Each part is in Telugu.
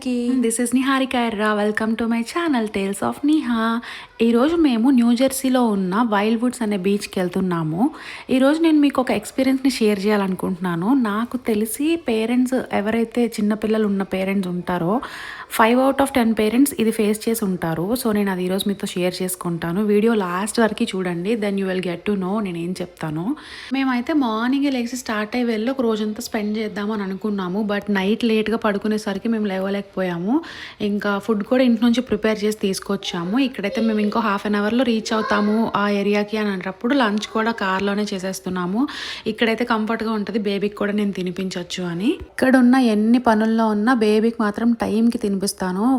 అందరికీ this is Niharika Erra. Welcome to my channel tales of Niha. ఈరోజు మేము న్యూ జెర్సీలో ఉన్న వైల్డ్ వుడ్స్ అనే బీచ్కి వెళ్తున్నాము. ఈరోజు నేను మీకు ఒక ఎక్స్పీరియన్స్ని షేర్ చేయాలనుకుంటున్నాను. నాకు తెలిసి పేరెంట్స్ ఎవరైతే చిన్నపిల్లలు ఉన్న పేరెంట్స్ ఉంటారో 5 out of 10 పేరెంట్స్ ఇది ఫేస్ చేసి ఉంటారు. సో నేను అది ఈరోజు మీతో షేర్ చేసుకుంటాను. వీడియో లాస్ట్ వరకు చూడండి, then you will get to know నేను ఏం చెప్తాను. మేమైతే మార్నింగ్ లేచి స్టార్ట్ అయ్యి వెళ్ళి ఒక రోజంతా స్పెండ్ చేద్దామని అనుకున్నాము. బట్ నైట్ లేట్గా పడుకునేసరికి మేము లేవలేకపోయాము. ఇంకా ఫుడ్ కూడా ఇంటి నుంచి ప్రిపేర్ చేసి తీసుకొచ్చాము. ఇక్కడైతే మేము ఇంకో హాఫ్ అన్ అవర్లో రీచ్ అవుతాము ఆ ఏరియాకి అని అన్నప్పుడు లంచ్ కూడా కార్లోనే చేసేస్తున్నాము. ఇక్కడైతే కంఫర్ట్గా ఉంటుంది, బేబీకి కూడా నేను తినిపించవచ్చు అని. ఇక్కడ ఉన్న ఎన్ని పనుల్లో ఉన్నా బేబీకి మాత్రం టైంకి తినిపిస్తాను.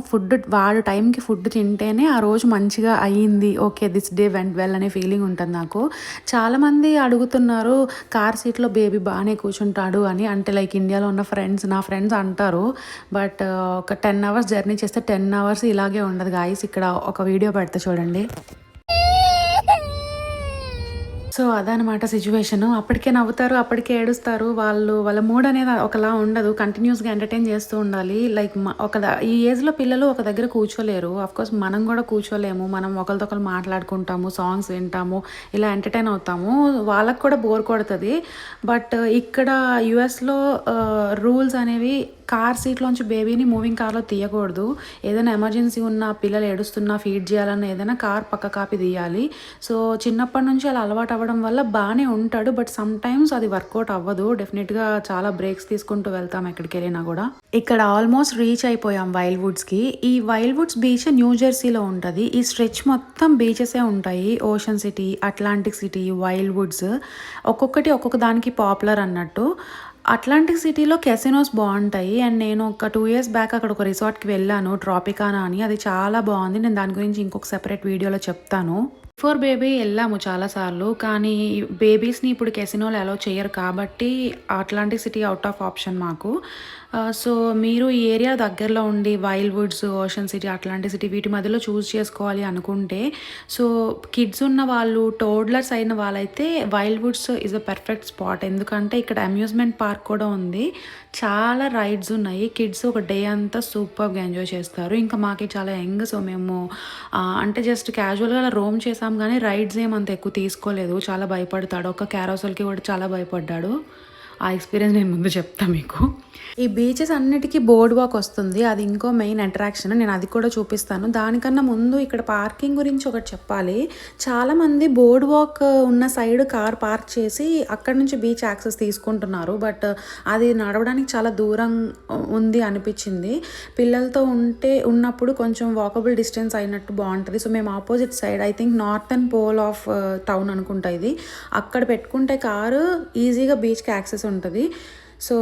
ఫుడ్ వాడు టైంకి ఫుడ్ తింటేనే ఆ రోజు మంచిగా అయ్యింది, okay this day went well అనే ఫీలింగ్ ఉంటుంది నాకు. చాలామంది అడుగుతున్నారు కార్ సీట్లో బేబీ బాగానే కూర్చుంటాడు అని. అంటే లైక్ ఇండియాలో ఉన్న నా ఫ్రెండ్స్ అంటారు. బట్ ఒక 10 hours జర్నీ చేస్తే 10 hours ఇలాగే ఉండదు గాయస్. ఇక్కడ ఒక వీడియో పెడతా చూడండి. సో అదనమాట సిచ్యువేషను. అప్పటికే నవ్వుతారు, అప్పటికే ఏడుస్తారు. వాళ్ళ మూడ్ అనేది ఒకలా ఉండదు, కంటిన్యూస్గా ఎంటర్టైన్ చేస్తూ ఉండాలి. లైక్ ఈ ఏజ్లో పిల్లలు ఒక దగ్గర కూర్చోలేరు. అఫ్కోర్స్ మనం కూడా కూర్చోలేము. మనం ఒకరితో ఒకరు మాట్లాడుకుంటాము, సాంగ్స్ వింటాము, ఇలా ఎంటర్టైన్ అవుతాము. వాళ్ళకు కూడా బోర్ కొడుతుంది. బట్ ఇక్కడ యుఎస్లో రూల్స్ అనేవి కార్ సీట్లోంచి బేబీని మూవింగ్ కార్లో తీయకూడదు. ఏదైనా ఎమర్జెన్సీ ఉన్న, పిల్లలు ఏడుస్తున్నా ఫీడ్ చేయాలన్నా ఏదైనా కార్ పక్క కాపి తీయాలి. సో చిన్నప్పటి నుంచి అలా అలవాటు అవ్వడం వల్ల బాగానే ఉంటాడు. బట్ సమ్ టైమ్స్ అది వర్కౌట్ అవ్వదు. డెఫినెట్గా చాలా బ్రేక్స్ తీసుకుంటూ వెళ్తాం ఎక్కడికి వెళ్ళినా కూడా. ఇక్కడ ఆల్మోస్ట్ రీచ్ అయిపోయాం వైల్డ్ వుడ్స్కి. ఈ వైల్డ్ వుడ్స్ బీచ్ న్యూ జెర్సీలో ఉంటుంది. ఈ స్ట్రెచ్ మొత్తం బీచెసే ఉంటాయి. Ocean city, Atlantic city, wild Woods ఒక్కొక్కటి ఒక్కొక్క దానికి పాపులర్ అన్నట్టు. అట్లాంటిక్ సిటీలో కెసినోస్ బాగుంటాయి. అండ్ నేను ఒక 2 years బ్యాక్ అక్కడ ఒక రిసార్ట్కి వెళ్ళాను, ట్రాపికానా అని. అది చాలా బాగుంది. నేను దాని గురించి ఇంకొక సెపరేట్ వీడియోలో చెప్తాను. బిఫోర్ బేబీ వెళ్ళాము చాలాసార్లు, కానీ బేబీస్ని ఇప్పుడు కెసినోలు అలౌ చేయరు కాబట్టి Atlantic city out of option మాకు. సో మీరు ఈ ఏరియా దగ్గరలో ఉండి wild Woods, ocean city, Atlantic city వీటి మధ్యలో చూస్ చేసుకోవాలి అనుకుంటే, సో కిడ్స్ ఉన్న వాళ్ళు, టోడ్లర్స్ అయిన వాళ్ళైతే wild Woods is a perfect spot. ఎందుకంటే ఇక్కడ అమ్యూజ్మెంట్ పార్క్ కూడా ఉంది, చాలా రైడ్స్ ఉన్నాయి. కిడ్స్ ఒక డే అంతా సూపర్గా ఎంజాయ్ చేస్తారు. ఇంకా మాకి చాలా యంగ్, సో మేము అంటే జస్ట్ క్యాజువల్గా రోమ్ చేసాం కానీ రైడ్స్ ఏమంత ఎక్కువ తీసుకోలేదు. చాలా భయపడతాడు. ఒక క్యారోసల్కి కూడా చాలా భయపడ్డాడు. ఆ ఎక్స్పీరియన్స్ నేను ముందు చెప్తాను మీకు. ఈ బీచెస్ అన్నిటికీ బోర్డ్ వాక్ వస్తుంది, అది ఇంకో మెయిన్ అట్రాక్షన్. నేను అది కూడా చూపిస్తాను. దానికన్నా ముందు ఇక్కడ పార్కింగ్ గురించి ఒకటి చెప్పాలి. చాలామంది బోర్డ్ వాక్ ఉన్న సైడ్ కార్ పార్క్ చేసి అక్కడ నుంచి బీచ్ యాక్సెస్ తీసుకుంటున్నారు. బట్ అది నడవడానికి చాలా దూరం ఉంది అనిపించింది. పిల్లలతో ఉన్నప్పుడు కొంచెం వాకబుల్ డిస్టెన్స్ అయినట్టు బాగుంటుంది. సో మేము opposite side, I think northern pole of town అనుకుంటా ఇది, అక్కడ పెట్టుకుంటే కారు ఈజీగా బీచ్కి యాక్సెస్ ఉంటుంది. సో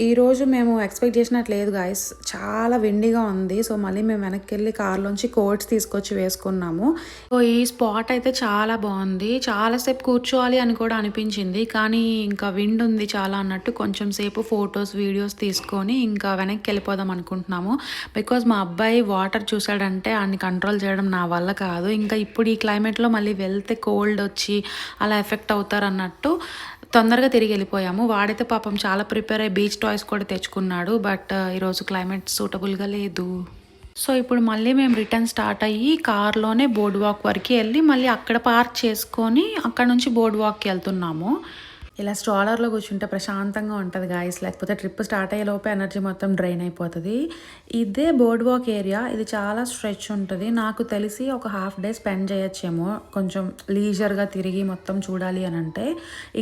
ఈరోజు మేము ఎక్స్పెక్ట్ చేసినట్టు లేదు గాయస్, చాలా విండిగా ఉంది. సో మళ్ళీ మేము వెనక్కి వెళ్ళి కార్లోంచి కోట్స్ తీసుకొచ్చి వేసుకున్నాము. సో ఈ స్పాట్ అయితే చాలా బాగుంది. చాలాసేపు కూర్చోవాలి అని కూడా అనిపించింది, కానీ ఇంకా విండ్ ఉంది చాలా అన్నట్టు కొంచెం సేపు ఫొటోస్, వీడియోస్ తీసుకొని ఇంకా వెనక్కి వెళ్ళిపోదాం అనుకుంటున్నాము. బికాజ్ మా అబ్బాయి వాటర్ చూసాడంటే అన్ని కంట్రోల్ చేయడం నా వల్ల కాదు. ఇంకా ఇప్పుడు ఈ క్లైమేట్లో మళ్ళీ వెళ్తే కోల్డ్ వచ్చి అలా ఎఫెక్ట్ అవుతారు అన్నట్టు తొందరగా తిరిగి వెళ్ళిపోయాము. వాడైతే పాపం చాలా ప్రిపేర్ అయ్యి బీచ్ టాయ్స్ కూడా తెచ్చుకున్నాడు. బట్ ఈరోజు క్లైమేట్ సూటబుల్గా లేదు. సో ఇప్పుడు మళ్ళీ మేము రిటర్న్ స్టార్ట్ అయ్యి కార్లోనే బోర్డ్ వాక్ వరకు వెళ్ళి మళ్ళీ అక్కడ పార్క్ చేసుకొని అక్కడ నుంచి బోర్డ్ వాక్కి వెళ్తున్నాము. ఇలా స్ట్రాలర్లో కూర్చుంటే ప్రశాంతంగా ఉంటుంది గాయస్, లేకపోతే ట్రిప్ స్టార్ట్ అయ్యే లోపే ఎనర్జీ మొత్తం డ్రైన్ అయిపోతుంది. ఇదే బోర్డ్ వాక్ ఏరియా, ఇది చాలా స్ట్రెచ్ ఉంటుంది. నాకు తెలిసి ఒక హాఫ్ డే స్పెండ్ చేయొచ్చేమో కొంచెం లీజర్గా తిరిగి మొత్తం చూడాలి అని అంటే.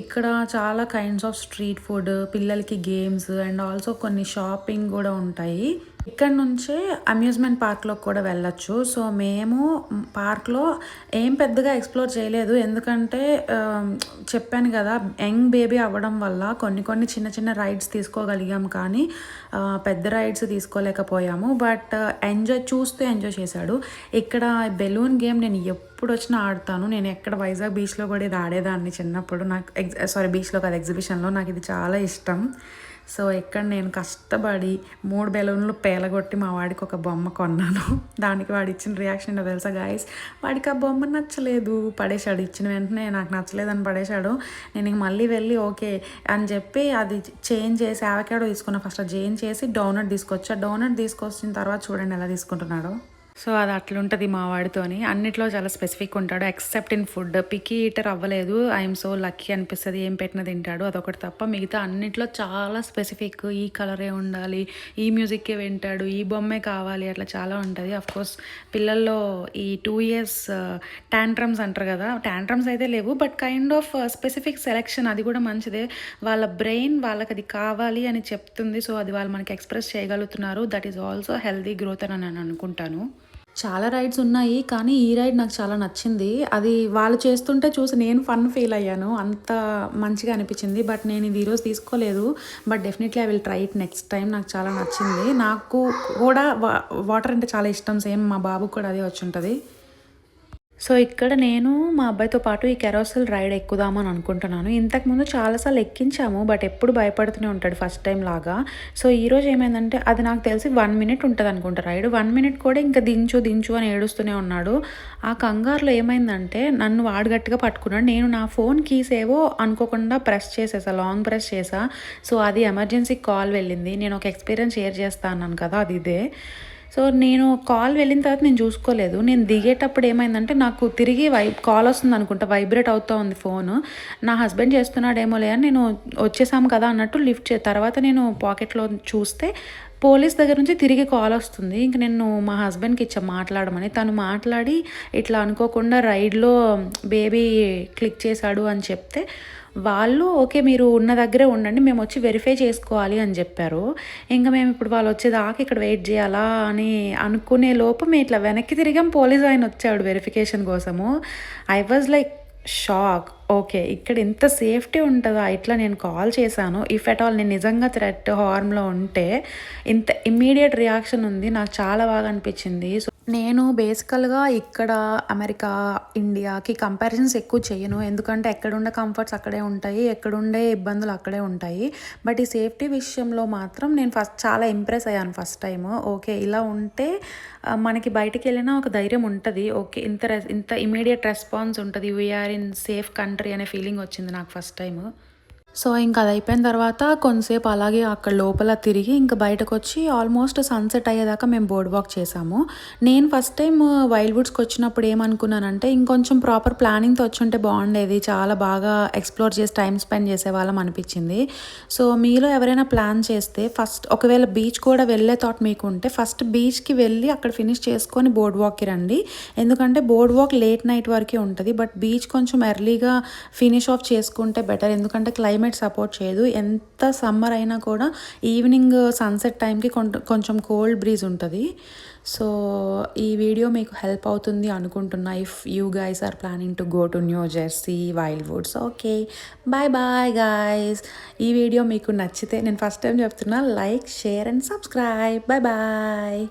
ఇక్కడ చాలా కైండ్స్ ఆఫ్ స్ట్రీట్ ఫుడ్, పిల్లలకి గేమ్స్ అండ్ ఆల్సో కొన్ని షాపింగ్ కూడా ఉంటాయి. ఇక్కడ నుంచే అమ్యూజ్మెంట్ పార్క్లో కూడా వెళ్ళచ్చు. సో మేము పార్క్లో ఏం పెద్దగా ఎక్స్ప్లోర్ చేయలేదు, ఎందుకంటే చెప్పాను కదా యంగ్ బేబీ అవ్వడం వల్ల కొన్ని చిన్న చిన్న రైడ్స్ తీసుకోగలిగాం, కానీ పెద్ద రైడ్స్ తీసుకోలేకపోయాము. బట్ చూస్తూ ఎంజాయ్ చేశాడు. ఇక్కడ బెలూన్ గేమ్ నేను ఎప్పుడు వచ్చినా ఆడతాను. నేను ఎక్కడ వైజాగ్ బీచ్లో కూడా ఇది ఆడేదాన్ని చిన్నప్పుడు. నాకు బీచ్లో కాదు, ఎగ్జిబిషన్లో. నాకు ఇది చాలా ఇష్టం. సో ఇక్కడ నేను కష్టపడి 3 బెలూన్లు పేలగొట్టి మా వాడికి ఒక బొమ్మ కొన్నాను. దానికి వాడు ఇచ్చిన రియాక్షన్ ఏంటో తెలుసా గాయస్, వాడికి ఆ బొమ్మ నచ్చలేదు, పడేశాడు. ఇచ్చిన వెంటనే నాకు నచ్చలేదని పడేశాడు. నేను ఇంక మళ్ళీ వెళ్ళి ఓకే అని చెప్పి అది చేంజ్ చేసి అవకాడో తీసుకున్నా. ఫస్ట్ అది చేంజ్ చేసి డోనట్ తీసుకొచ్చా. డోనట్ తీసుకొచ్చిన తర్వాత చూడండి ఎలా తీసుకుంటున్నాడు. సో అది అట్లుంటుంది మా వాడితోని. అన్నిట్లో చాలా స్పెసిఫిక్ ఉంటాడు except in food. Picky eater అవ్వలేదు. ఐఎమ్ సో లక్కీ అనిపిస్తుంది. ఏం పెట్టిన తింటాడు, అదొకటి తప్ప మిగతా అన్నిట్లో చాలా స్పెసిఫిక్. ఈ కలరే ఉండాలి, ఈ మ్యూజిక్కే వింటాడు, ఈ బొమ్మే కావాలి, అట్లా చాలా ఉంటుంది. అఫ్కోర్స్ పిల్లల్లో ఈ 2 years ట్యాంట్రమ్స్ అంటారు కదా, ట్యాంట్రమ్స్ అయితే లేవు, but kind of specific selection, అది కూడా మంచిదే. వాళ్ళ బ్రెయిన్ వాళ్ళకి అది కావాలి అని చెప్తుంది. సో అది వాళ్ళు మనకి ఎక్స్ప్రెస్ చేయగలుగుతున్నారు. That is also healthy growth అని నేను అనుకుంటాను. చాలా రైడ్స్ ఉన్నాయి, కానీ ఈ రైడ్ నాకు చాలా నచ్చింది. అది వాళ్ళు చేస్తుంటే చూసి నేను ఫన్ ఫీల్ అయ్యాను, అంత మంచిగా అనిపించింది. బట్ నేను ఇది ఈరోజు తీసుకోలేదు, but definitely I will try it next time. నాకు చాలా నచ్చింది. నాకు కూడా వాటర్ అంటే చాలా ఇష్టం, సేమ్ మా బాబుకి కూడా అదే వచ్చి ఉంటుంది. సో ఇక్కడ నేను మా అబ్బాయితో పాటు ఈ కెరోసల్ రైడ్ ఎక్కుదామని అనుకుంటున్నాను. ఇంతకుముందు చాలాసార్లు ఎక్కించాము, బట్ ఎప్పుడు భయపడుతూనే ఉంటాడు ఫస్ట్ టైం లాగా. సో ఈరోజు ఏమైందంటే అది నాకు తెలిసి 1 minute ఉంటుంది అనుకుంటా రైడ్. 1 minute కూడా ఇంకా దించు దించు అని ఏడుస్తూనే ఉన్నాడు. ఆ కంగారులో ఏమైందంటే నన్ను వాడు గట్టిగా పట్టుకున్నాడు. నేను నా ఫోన్ కీస్ ఏవో అనుకోకుండా ప్రెస్ చేసేసా, లాంగ్ ప్రెస్ చేసా. సో అది ఎమర్జెన్సీ కాల్ వెళ్ళింది. నేను ఒక ఎక్స్పీరియన్స్ షేర్ చేస్తా అన్నాను కదా, అది ఇదే. సో నేను కాల్ వెళ్ళిన తర్వాత నేను చూసుకోలేదు. నేను దిగేటప్పుడు ఏమైందంటే నాకు తిరిగి కాల్ వస్తుంది అనుకుంటా, వైబ్రేట్ అవుతూ ఉంది ఫోను. నా హస్బెండ్ చేస్తున్నాడేమోలే అని నేను వచ్చేసాము కదా అన్నట్టు లిఫ్ట్ తర్వాత నేను పాకెట్లో చూస్తే పోలీస్ దగ్గర నుంచి తిరిగి కాల్ వస్తుంది. ఇంక నేను మా హస్బెండ్కి ఇచ్చా మాట్లాడమని. తను మాట్లాడి ఇట్లా అనుకోకుండా రైడ్లో బేబీ క్లిక్ చేశాడు అని చెప్తే వాళ్ళు ఓకే మీరు ఉన్న దగ్గరే ఉండండి, మేము వచ్చి వెరిఫై చేసుకోవాలి అని చెప్పారు. ఇంకా మేము ఇప్పుడు వాళ్ళు వచ్చేదాకా ఇక్కడ వెయిట్ చేయాలా అని అనుకునే లోపు మేము ఇట్లా వెనక్కి తిరిగాం. పోలీస్ ఆయన వచ్చాడు వెరిఫికేషన్ కోసము. I was like shock. Okay ఇక్కడ ఇంత సేఫ్టీ ఉంటుందా, ఇట్లా నేను కాల్ చేశాను. ఇఫ్ ఎట్ ఆల్ నేను నిజంగా థ్రెట్ హార్మ్లో ఉంటే ఇంత ఇమ్మీడియట్ రియాక్షన్ ఉంది. నాకు చాలా బాగా అనిపించింది. సో నేను బేసికల్గా ఇక్కడ అమెరికా ఇండియాకి కంపారిజన్స్ ఎక్కువ చేయను, ఎందుకంటే ఎక్కడుండే కంఫర్ట్స్ అక్కడే ఉంటాయి, ఎక్కడుండే ఇబ్బందులు అక్కడే ఉంటాయి. బట్ ఈ సేఫ్టీ విషయంలో మాత్రం నేను చాలా ఇంప్రెస్ అయ్యాను ఫస్ట్ టైము. ఓకే ఇలా ఉంటే మనకి బయటికి వెళ్ళినా ఒక ధైర్యం ఉంటుంది. ఓకే ఇంత ఇమీడియట్ రెస్పాన్స్ ఉంటుంది, వీఆర్ ఇన్ సేఫ్ కంట్రీ అనే ఫీలింగ్ వచ్చింది నాకు ఫస్ట్ టైము. సో ఇంకా అది అయిపోయిన తర్వాత కొంతసేపు అలాగే అక్కడ లోపల తిరిగి ఇంకా బయటకు వచ్చి ఆల్మోస్ట్ సన్సెట్ అయ్యేదాకా మేము బోర్డ్ వాక్ చేసాము. నేను ఫస్ట్ టైం వైల్డ్ వుడ్స్కి వచ్చినప్పుడు ఏమనుకున్నానంటే ఇంకొంచెం ప్రాపర్ ప్లానింగ్తో వచ్చుంటే బాగుండేది, చాలా బాగా ఎక్స్ప్లోర్ చేసి టైం స్పెండ్ చేసేవాళ్ళం అనిపించింది. సో మీలో ఎవరైనా ప్లాన్ చేస్తే ఫస్ట్ ఒకవేళ బీచ్ కూడా వెళ్ళే థాట్ మీకు ఉంటే ఫస్ట్ బీచ్కి వెళ్ళి అక్కడ ఫినిష్ చేసుకొని బోర్డ్ వాక్కి రండి. ఎందుకంటే బోర్డ్ వాక్ లేట్ నైట్ వరకే ఉంటుంది, బట్ బీచ్ కొంచెం ఎర్లీగా ఫినిష్ ఆఫ్ చేసుకుంటే బెటర్. ఎందుకంటే క్లైమేట్ సపోర్ట్ చేయదు. ఎంత సమ్మర్ అయినా కూడా ఈవినింగ్ సన్సెట్ టైంకి కొంచెం కోల్డ్ బ్రీజ్ ఉంటుంది. సో ఈ వీడియో మీకు హెల్ప్ అవుతుంది అనుకుంటున్నా if you guys are planning to go to New Jersey Wildwoods. Okay bye bye guys. ఈ వీడియో మీకు నచ్చితే నేను ఫస్ట్ టైం చెప్తున్నా, like share and subscribe. Bye bye.